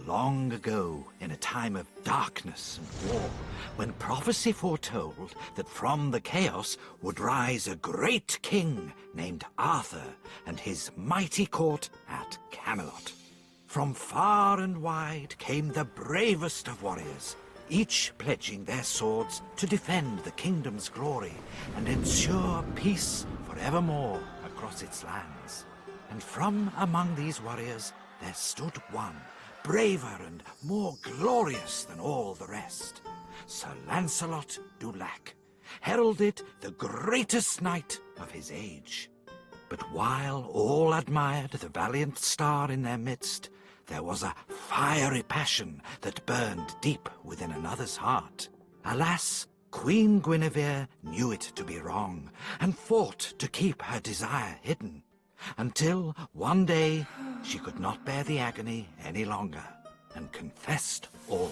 Long ago, in a time of darkness and war, when prophecy foretold that from the chaos would rise a great king named Arthur and his mighty court at Camelot. From far and wide came the bravest of warriors, each pledging their swords to defend the kingdom's glory and ensure peace forevermore across its lands. And from among these warriors there stood one, braver and more glorious than all the rest, Sir Lancelot du Lac, heralded the greatest knight of his age. But while all admired the valiant star in their midst, there was a fiery passion that burned deep within another's heart. Alas, Queen Guinevere knew it to be wrong, and fought to keep her desire hidden, until one day she could not bear the agony any longer, and confessed all.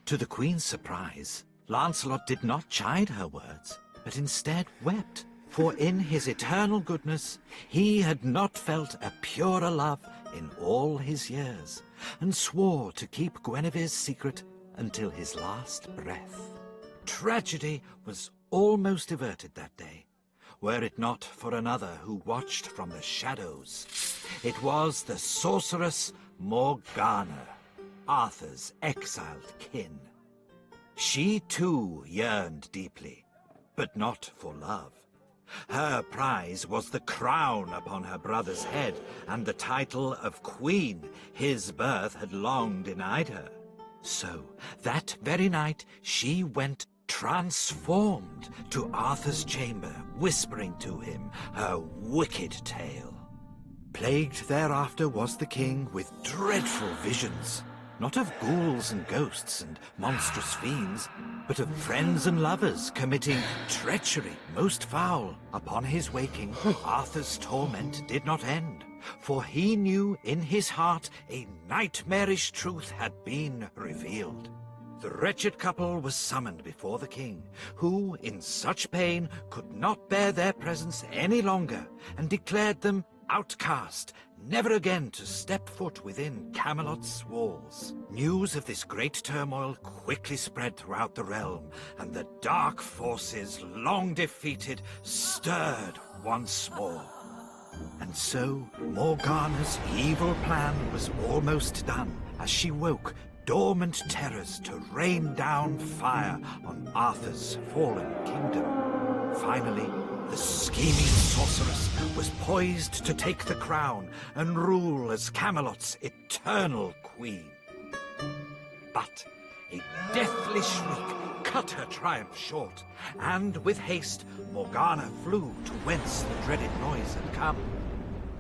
To the Queen's surprise, Lancelot did not chide her words, but instead wept, for in his eternal goodness he had not felt a purer love in all his years, and swore to keep Guinevere's secret until his last breath. Tragedy was almost averted that day, were it not for another who watched from the shadows. It was the sorceress Morgana, Arthur's exiled kin. She too yearned deeply, but not for love. Her prize was the crown upon her brother's head, and the title of queen his birth had long denied her. So, that very night, she went transformed to Arthur's chamber, whispering to him her wicked tale. Plagued thereafter was the king with dreadful visions, not of ghouls and ghosts and monstrous fiends, but of friends and lovers committing treachery most foul. Upon his waking, Arthur's torment did not end, for he knew in his heart a nightmarish truth had been revealed. The wretched couple was summoned before the king, who, in such pain, could not bear their presence any longer, and declared them outcast, never again to step foot within Camelot's walls. News of this great turmoil quickly spread throughout the realm, and the dark forces, long defeated, stirred once more. And so, Morgana's evil plan was almost done, as she woke dormant terrors to rain down fire on Arthur's fallen kingdom. Finally, the scheming sorceress was poised to take the crown and rule as Camelot's eternal queen. But a deathly shriek cut her triumph short, and with haste Morgana flew to whence the dreaded noise had come.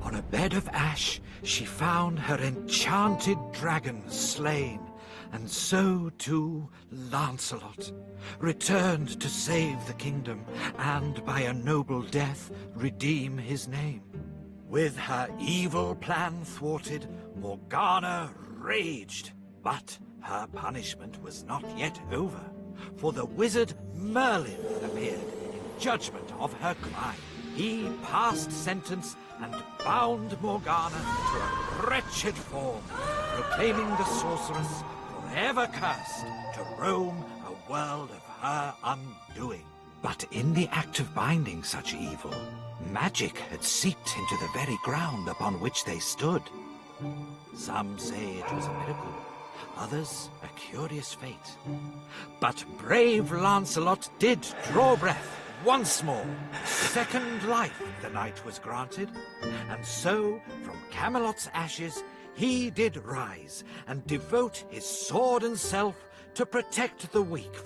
On a bed of ash she found her enchanted dragon slain, and so too Lancelot, returned to save the kingdom, and by a noble death redeem his name. With her evil plan thwarted, Morgana raged, but her punishment was not yet over, for the wizard Merlin appeared in judgment of her crime. He passed sentence and bound Morgana to a wretched form, proclaiming the sorceress forever cursed to roam a world of her undoing. But in the act of binding such evil, magic had seeped into the very ground upon which they stood. Some say it was a miracle, others a curious fate. But brave Lancelot did draw breath once more. Second life the knight was granted, and so from Camelot's ashes he did rise and devote his sword and self to protect the weak from